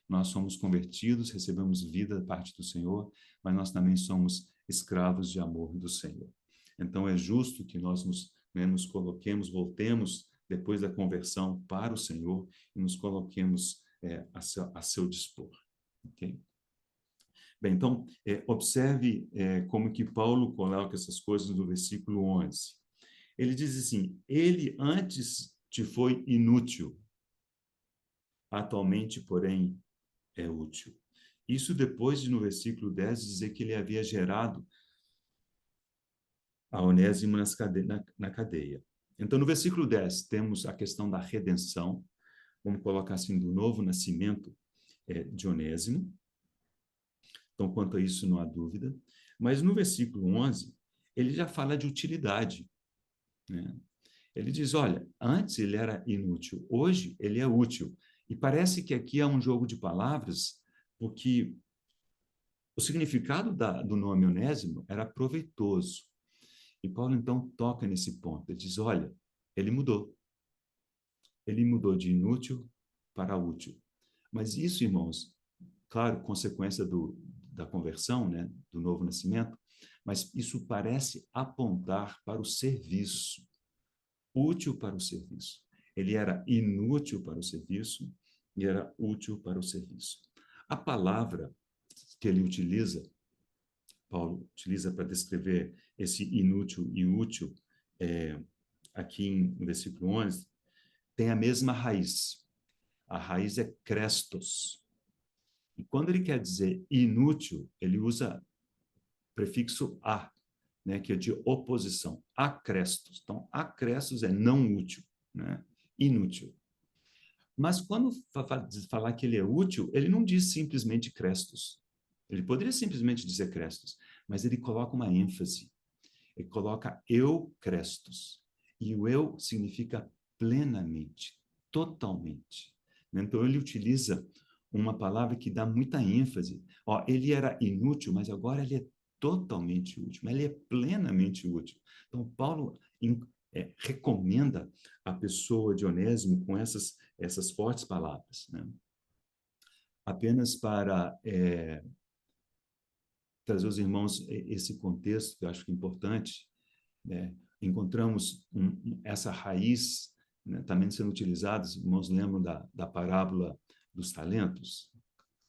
Nós somos convertidos, recebemos vida da parte do Senhor, mas nós também somos escravos de amor do Senhor. Então, é justo que nós nos coloquemos, voltemos depois da conversão para o Senhor e nos coloquemos a seu dispor, ok? Bem, então, observe como que Paulo coloca essas coisas no versículo 11. Ele diz assim: ele antes te foi inútil, atualmente, porém, é útil. Isso depois de, no versículo 10, dizer que ele havia gerado a Onésimo na cadeia. Então, no versículo 10, temos a questão da redenção, vamos colocar assim, do novo nascimento de Onésimo. Então, quanto a isso, não há dúvida. Mas no versículo 11, ele já fala de utilidade, né? Ele diz, olha, antes ele era inútil, hoje ele é útil. E parece que aqui há um jogo de palavras, porque o significado do nome Onésimo era proveitoso. E Paulo, então, toca nesse ponto. Ele diz, olha, ele mudou. Ele mudou de inútil para útil. Mas isso, irmãos, claro, consequência da conversão, né, do novo nascimento, mas isso parece apontar para o serviço, útil para o serviço. Ele era inútil para o serviço e era útil para o serviço. A palavra que ele utiliza, Paulo utiliza para descrever esse inútil e útil, aqui no versículo 11, tem a mesma raiz. A raiz é Crestos. E quando ele quer dizer inútil, ele usa prefixo a, né, que é de oposição, acrestos. Então, acrestos é não útil, né, inútil. Mas quando falar que ele é útil, ele não diz simplesmente crestos. Ele poderia simplesmente dizer crestos, mas ele coloca uma ênfase. Ele coloca eu crestos. E o eu significa plenamente, totalmente. Então, ele utiliza uma palavra que dá muita ênfase. Ó, ele era inútil, mas agora ele é totalmente útil, ele é plenamente útil. Então, Paulo recomenda a pessoa de Onésimo com essas fortes palavras, né? Apenas para trazer aos irmãos esse contexto, que eu acho que é importante, né? Encontramos essa raiz, né, também sendo utilizada, os irmãos lembram da parábola dos talentos,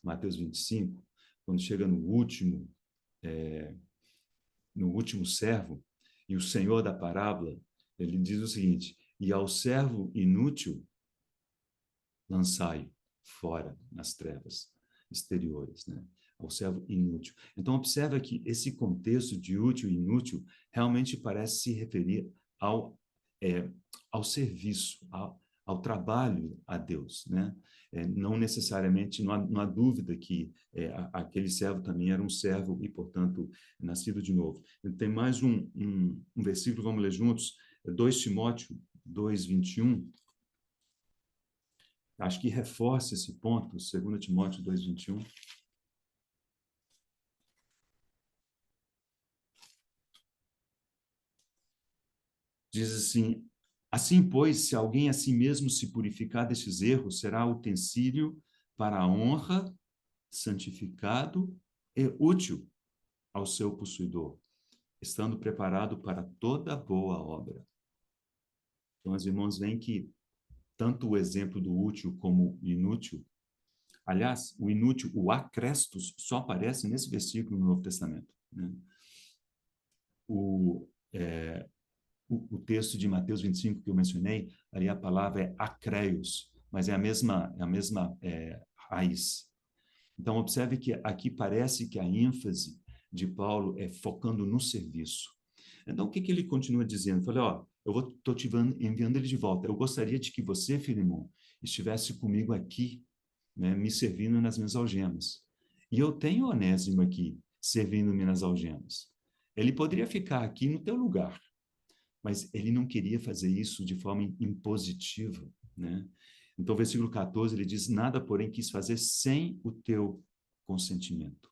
Mateus 25, quando chega no último servo, e o senhor da parábola, ele diz o seguinte: e ao servo inútil, lançai fora nas trevas exteriores, né? Ao servo inútil. Então, observa que esse contexto de útil e inútil realmente parece se referir ao, é, ao serviço, ao trabalho a Deus, né? Não necessariamente, não há dúvida que aquele servo também era um servo e, portanto, nascido de novo. Tem mais um versículo, vamos ler juntos, 2 Timóteo 2:21. Acho que reforça esse ponto, 2 Timóteo 2:21. Diz assim: assim, pois, se alguém a si mesmo se purificar destes erros, será utensílio para a honra, santificado e útil ao seu possuidor, estando preparado para toda boa obra. Então, os irmãos veem que tanto o exemplo do útil como o inútil, aliás, o inútil, o acrestus, só aparece nesse versículo no Novo Testamento, né? O, é, o texto de Mateus 25 que eu mencionei, ali a palavra é acreios, mas é a mesma raiz. Então, observe que aqui parece que a ênfase de Paulo é focando no serviço. Então, o que ele continua dizendo? Falei, ó, eu estou te enviando ele de volta. Eu gostaria de que você, Filemão, estivesse comigo aqui, né, me servindo nas minhas algemas. E eu tenho Onésimo aqui, servindo-me nas algemas. Ele poderia ficar aqui no teu lugar, mas ele não queria fazer isso de forma impositiva, né? Então, versículo 14, ele diz: nada, porém, quis fazer sem o teu consentimento,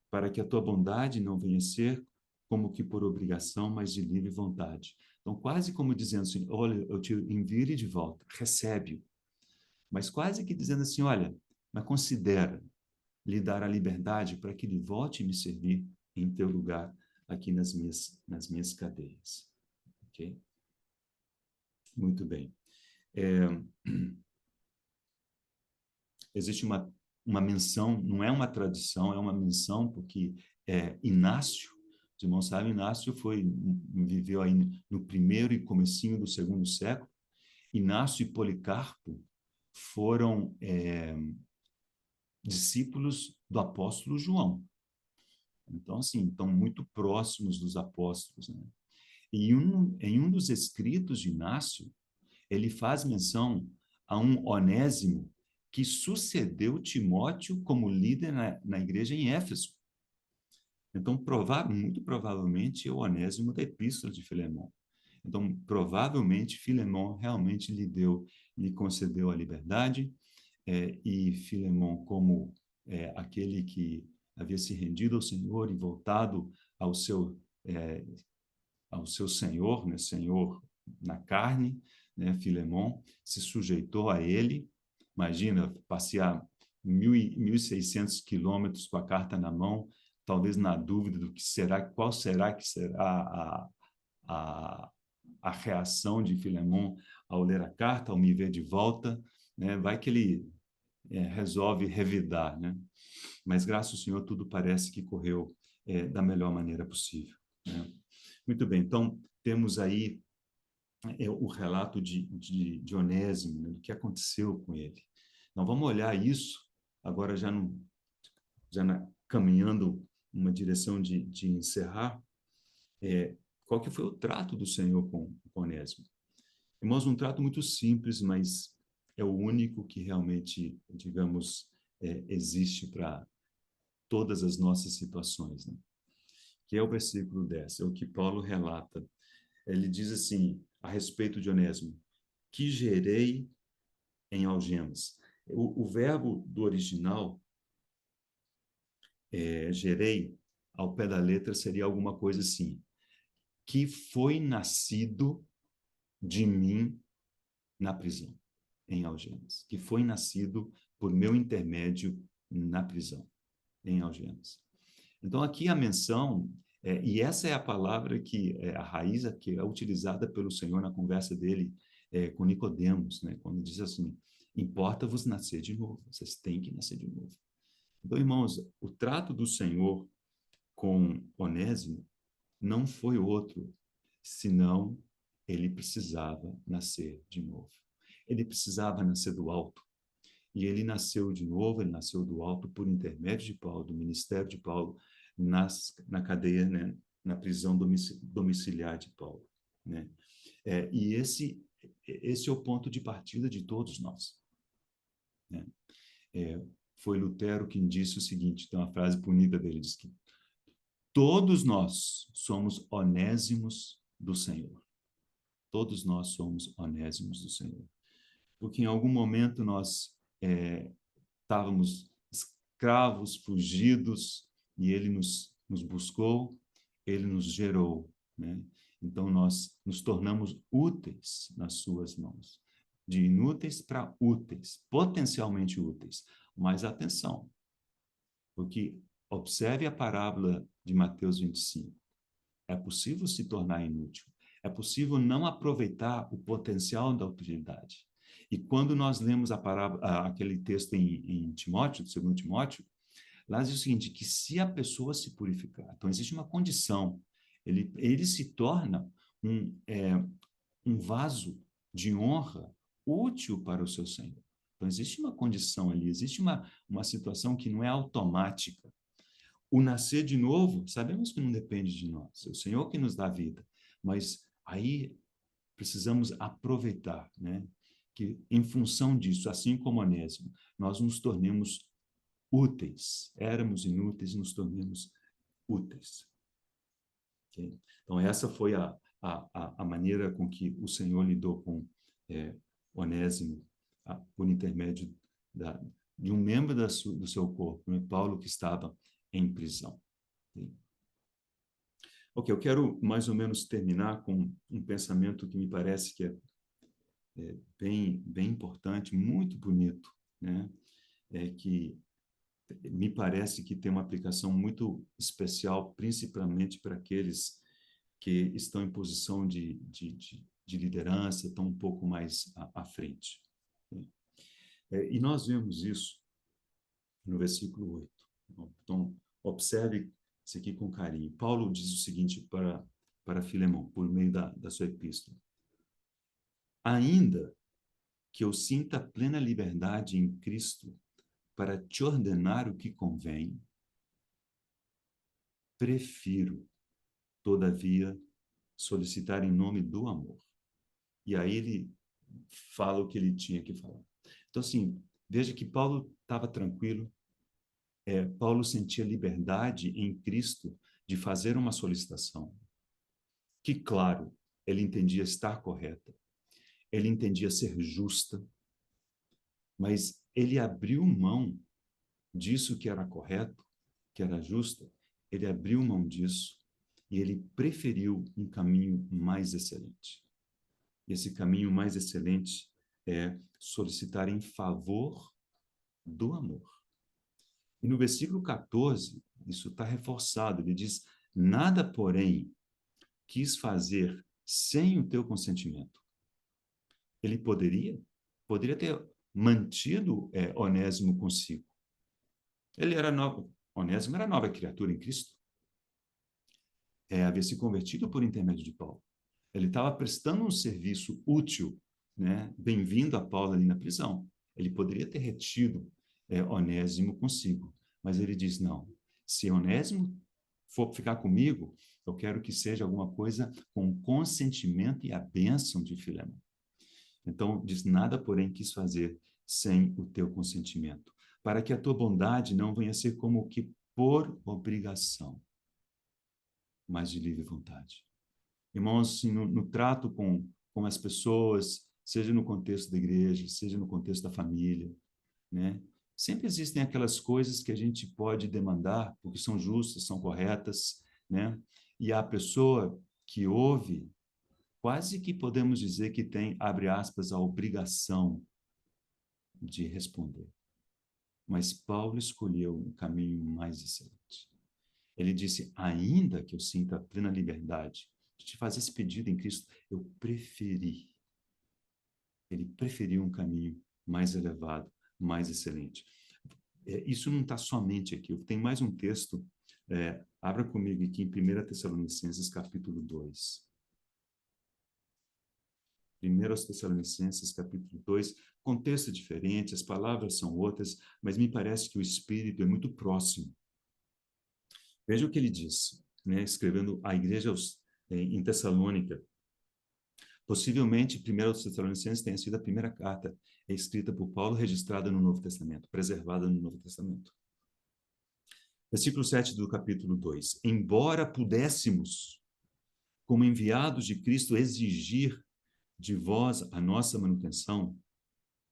para que a tua bondade não venha a ser como que por obrigação, mas de livre vontade. Então, quase como dizendo assim: olha, eu te envio ele de volta, recebe-o. Mas quase que dizendo assim: olha, mas considera lhe dar a liberdade para que ele volte a me servir em teu lugar aqui nas minhas cadeias. Ok? Muito bem. Existe uma menção, não é uma tradição, é uma menção, porque Inácio, os irmãos sabem, Inácio viveu aí no primeiro e comecinho do segundo século. Inácio e Policarpo foram discípulos do apóstolo João. Então, assim, estão muito próximos dos apóstolos, né? E em um dos escritos de Inácio, ele faz menção a um Onésimo que sucedeu Timóteo como líder na igreja em Éfeso. Então, muito provavelmente, é o Onésimo da Epístola de Filemão. Então, provavelmente, Filemão realmente lhe concedeu a liberdade, e Filemão, como aquele que havia se rendido ao Senhor e voltado ao seu, é, ao seu Senhor, né, Senhor na carne, né, Filemão, se sujeitou a ele. Imagina, passear 1.600 quilômetros com a carta na mão, talvez na dúvida do que será, qual será que será a, a reação de Filemão ao ler a carta, ao me ver de volta, né? Vai que ele resolve revidar, né? Mas graças ao Senhor tudo parece que correu da melhor maneira possível, né? Muito bem, então temos aí o relato de Onésimo, né, do que aconteceu com ele. Então vamos olhar isso agora caminhando uma direção de encerrar. Qual que foi o trato do Senhor com Onésimo? Irmãos, um trato muito simples, mas é o único que realmente, digamos, existe para todas as nossas situações, né? Que é o versículo 10, é o que Paulo relata. Ele diz assim, a respeito de Onésimo: que gerei em algemas. O verbo do original, gerei, ao pé da letra, seria alguma coisa assim, que foi nascido de mim na prisão, em algemas, que foi nascido por meu intermédio na prisão, em algemas. Então, aqui a menção, e essa é a palavra que, a raiz que é utilizada pelo Senhor na conversa dele com Nicodemos, né? Quando diz assim, importa-vos nascer de novo, vocês têm que nascer de novo. Então, irmãos, o trato do Senhor com Onésimo não foi outro, senão ele precisava nascer de novo. Ele precisava nascer do alto. E ele nasceu de novo, ele nasceu do alto por intermédio de Paulo, do ministério de Paulo, na cadeia, né, na prisão domiciliar de Paulo, né? E esse é o ponto de partida de todos nós, né? Foi Lutero quem disse o seguinte, tem uma frase bonita dele, diz que todos nós somos onésimos do Senhor. Todos nós somos onésimos do Senhor. Porque em algum momento nós estávamos escravos, fugidos, e ele nos buscou, ele nos gerou, né? Então, nós nos tornamos úteis nas suas mãos. De inúteis para úteis, potencialmente úteis. Mas atenção, porque observe a parábola de Mateus 25. É possível se tornar inútil. É possível não aproveitar o potencial da utilidade. E quando nós lemos aquele texto em Timóteo, 2 Timóteo, lá diz o seguinte, que se a pessoa se purificar, então existe uma condição, ele se torna um vaso de honra útil para o seu Senhor. Então existe uma condição ali, existe uma situação que não é automática. O nascer de novo, sabemos que não depende de nós, é o Senhor que nos dá vida, mas aí precisamos aproveitar, né? Que em função disso, assim como Onésimo, nós nos tornemos úteis. Éramos inúteis, nos tornamos úteis. Okay? Então, essa foi a maneira com que o Senhor lidou com Onésimo, por intermédio de um membro do seu corpo, né? Paulo, que estava em prisão. Okay? Ok, eu quero mais ou menos terminar com um pensamento que me parece que é bem, bem importante, muito bonito, né? Que me parece que tem uma aplicação muito especial, principalmente para aqueles que estão em posição de liderança, estão um pouco mais à frente. Né? E nós vemos isso no versículo 8. Então, observe isso aqui com carinho. Paulo diz o seguinte para Filemão, por meio da sua epístola. Ainda que eu sinta plena liberdade em Cristo para te ordenar o que convém, prefiro, todavia, solicitar em nome do amor. E aí ele fala o que ele tinha que falar. Então, assim, veja que Paulo estava tranquilo, Paulo sentia liberdade em Cristo de fazer uma solicitação, que, claro, ele entendia estar correta, ele entendia ser justa, mas ele abriu mão disso que era correto, que era justo, ele abriu mão disso e ele preferiu um caminho mais excelente. Esse caminho mais excelente é solicitar em favor do amor. E no versículo 14, isso está reforçado, ele diz, nada, porém, quis fazer sem o teu consentimento. Ele poderia ter mantido Onésimo consigo. Onésimo era nova criatura em Cristo. Havia se convertido por intermédio de Paulo. Ele estava prestando um serviço útil, né? Bem-vindo a Paulo ali na prisão. Ele poderia ter retido Onésimo consigo, mas ele diz, não, se Onésimo for ficar comigo, eu quero que seja alguma coisa com o consentimento e a bênção de Filemão. Então, diz, nada, porém, quis fazer sem o teu consentimento, para que a tua bondade não venha a ser como que por obrigação, mas de livre vontade. Irmãos, assim, no trato com as pessoas, seja no contexto da igreja, seja no contexto da família, né? Sempre existem aquelas coisas que a gente pode demandar, porque são justas, são corretas, né? E a pessoa que ouve, quase que podemos dizer que tem, abre aspas, a obrigação de responder. Mas Paulo escolheu um caminho mais excelente. Ele disse: ainda que eu sinta plena liberdade de te fazer esse pedido em Cristo, eu preferi. Ele preferiu um caminho mais elevado, mais excelente. Isso não está somente aqui. Tem mais um texto. Abra comigo aqui em 1 Tessalonicenses, capítulo 2. 1 Tessalonicenses, capítulo 2. Contexto é diferente, as palavras são outras, mas me parece que o espírito é muito próximo. Veja o que ele diz, né, escrevendo à igreja em Tessalônica. Possivelmente, 1 Tessalonicenses tenha sido a primeira carta escrita por Paulo, registrada no Novo Testamento, preservada no Novo Testamento. Versículo 7 do capítulo 2. Embora pudéssemos, como enviados de Cristo, exigir de vós a nossa manutenção,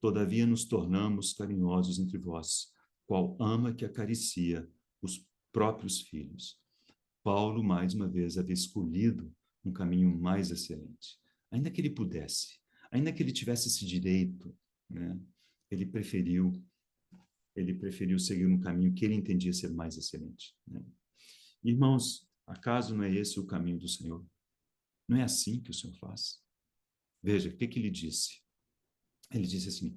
todavia nos tornamos carinhosos entre vós, qual ama que acaricia os próprios filhos. Paulo, mais uma vez, havia escolhido um caminho mais excelente. Ainda que ele pudesse, ainda que ele tivesse esse direito, né, ele preferiu seguir um caminho que ele entendia ser mais excelente, né? Irmãos, acaso não é esse o caminho do Senhor? Não é assim que o Senhor faz? Veja, o que ele disse? Ele disse assim: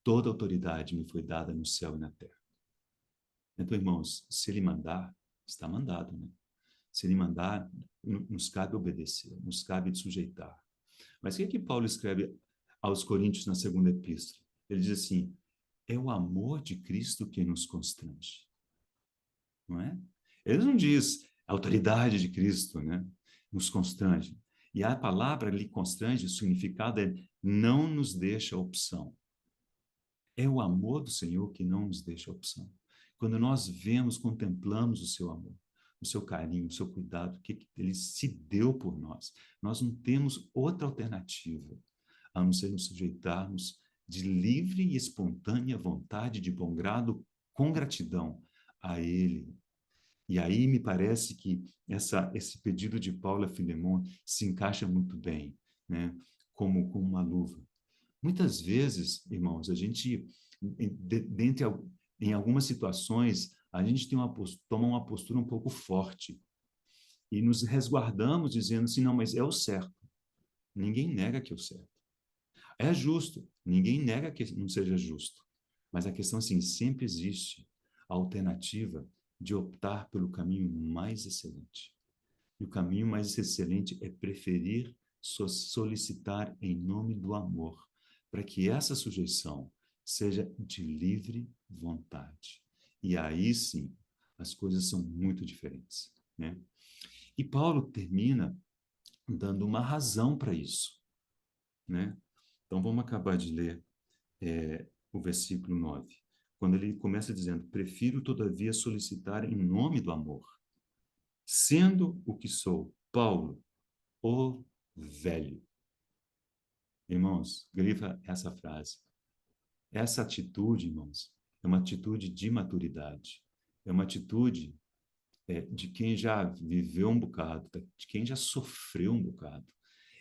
toda autoridade me foi dada no céu e na terra. Então, irmãos, se ele mandar, está mandado, né? Se ele mandar, nos cabe obedecer, nos cabe sujeitar. Mas o que é que Paulo escreve aos Coríntios na segunda epístola? Ele diz assim: é o amor de Cristo que nos constrange, não é? Ele não diz a autoridade de Cristo, né? Nos constrange. E a palavra ali constrange, o significado é não nos deixa opção. É o amor do Senhor que não nos deixa opção. Quando nós vemos, contemplamos o seu amor, o seu carinho, o seu cuidado, que ele se deu por nós, nós não temos outra alternativa a não ser nos sujeitarmos de livre e espontânea vontade, de bom grado, com gratidão a Ele. E aí me parece que esse pedido de Paulo a Filemon se encaixa muito bem, né? Como uma luva. Muitas vezes, irmãos, a gente, dentre, em algumas situações, a gente toma uma postura um pouco forte e nos resguardamos dizendo assim: não, mas é o certo. Ninguém nega que é o certo. É justo. Ninguém nega que não seja justo. Mas a questão, assim, sempre existe a alternativa de optar pelo caminho mais excelente. E o caminho mais excelente é preferir solicitar em nome do amor, para que essa sujeição seja de livre vontade. E aí sim, as coisas são muito diferentes, né? E Paulo termina dando uma razão para isso, né? Então vamos acabar de ler o versículo 9, quando ele começa dizendo: prefiro todavia solicitar em nome do amor, sendo o que sou, Paulo, o velho. Irmãos, grifa essa frase. Essa atitude, irmãos, é uma atitude de maturidade. É uma atitude de quem já viveu um bocado, de quem já sofreu um bocado.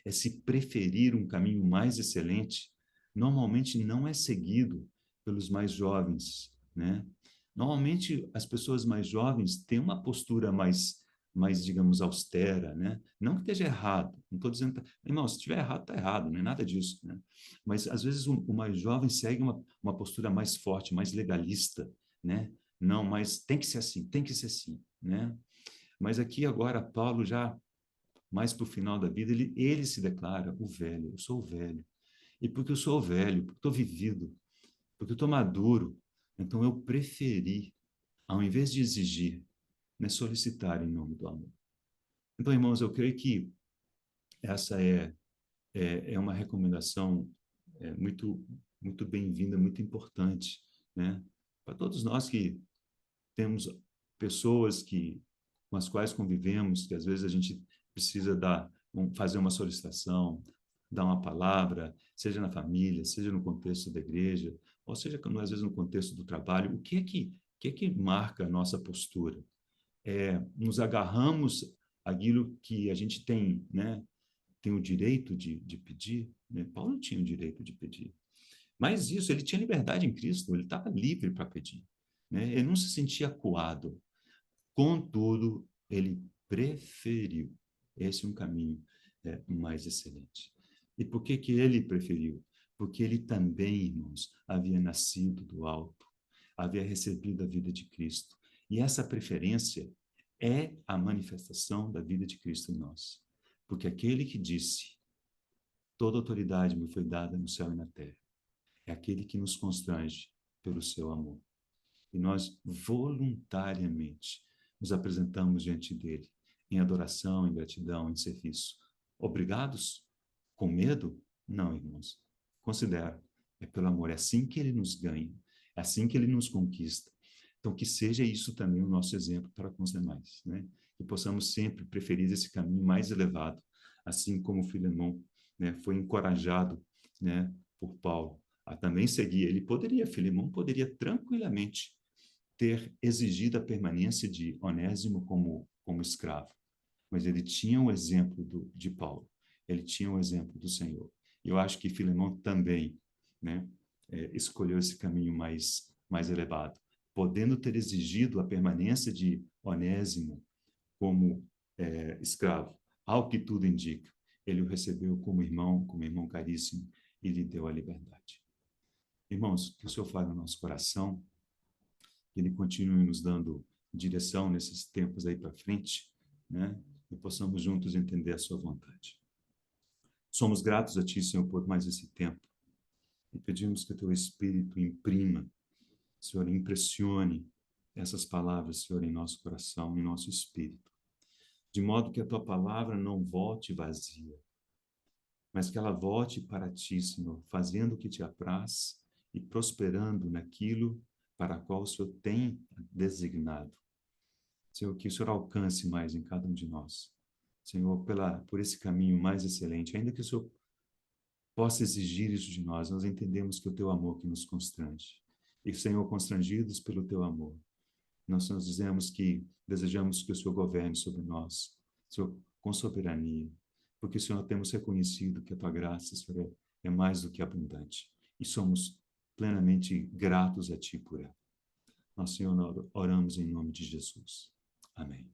É se preferir um caminho mais excelente. Normalmente não é seguido pelos mais jovens, né? Normalmente as pessoas mais jovens têm uma postura mais, digamos, austera, né? Não que esteja errado, não estou dizendo, irmão, se estiver errado, está errado, não é nada disso, né? Mas às vezes o mais jovem segue uma postura mais forte, mais legalista, né? Não, mas tem que ser assim, né? Mas aqui agora Paulo já mais para o final da vida ele se declara o velho. Eu sou o velho. E porque eu sou o velho, porque estou vivido, porque eu estou maduro, então eu preferi, ao invés de exigir, né, solicitar em nome do amor. Então, irmãos, eu creio que essa é uma recomendação muito bem-vinda, muito importante, né? Para todos nós que temos pessoas com as quais convivemos, que às vezes a gente precisa fazer uma solicitação, dar uma palavra, seja na família, seja no contexto da igreja, ou seja, às vezes no contexto do trabalho, o que é que marca a nossa postura? Nos agarramos àquilo que a gente tem, né? Tem o direito de pedir, né? Paulo tinha o direito de pedir. Mas isso, ele tinha liberdade em Cristo, ele estava livre para pedir, né? Ele não se sentia acuado. Contudo, ele preferiu. Esse é um caminho mais excelente. E por que que ele preferiu? Porque ele também, irmãos, havia nascido do alto, havia recebido a vida de Cristo. E essa preferência é a manifestação da vida de Cristo em nós. Porque aquele que disse, toda autoridade me foi dada no céu e na terra, é aquele que nos constrange pelo seu amor. E nós voluntariamente nos apresentamos diante dele, em adoração, em gratidão, em serviço. Obrigados? Com medo? Não, irmãos. Considero, é pelo amor. É assim que ele nos ganha, é assim que ele nos conquista. Então, que seja isso também o nosso exemplo para com os demais, né? Que possamos sempre preferir esse caminho mais elevado, assim como Filemão, né, foi encorajado, né, por Paulo a também seguir. Filemão poderia tranquilamente ter exigido a permanência de Onésimo como escravo, mas ele tinha o exemplo de Paulo, ele tinha o exemplo do Senhor. E eu acho que Filemão também, né, escolheu esse caminho mais elevado, podendo ter exigido a permanência de Onésimo como escravo, ao que tudo indica. Ele o recebeu como irmão caríssimo, e lhe deu a liberdade. Irmãos, que o Senhor fale no nosso coração, que ele continue nos dando direção nesses tempos aí para frente, né? E possamos juntos entender a sua vontade. Somos gratos a Ti, Senhor, por mais esse tempo. E pedimos que o Teu Espírito imprima, Senhor, impressione essas palavras, Senhor, em nosso coração, em nosso espírito. De modo que a Tua palavra não volte vazia, mas que ela volte para Ti, Senhor, fazendo o que Te apraz e prosperando naquilo para a qual o Senhor tem designado. Senhor, que o Senhor alcance mais em cada um de nós. Senhor, por esse caminho mais excelente, ainda que o Senhor possa exigir isso de nós, nós entendemos que é o Teu amor que nos constrange. E, Senhor, constrangidos pelo Teu amor, nós nos dizemos que desejamos que o Senhor governe sobre nós, Senhor, com soberania, porque, Senhor, temos reconhecido que a Tua graça, Senhor, é mais do que abundante. E somos plenamente gratos a Ti por ela. Nós, Senhor, oramos em nome de Jesus. Amém.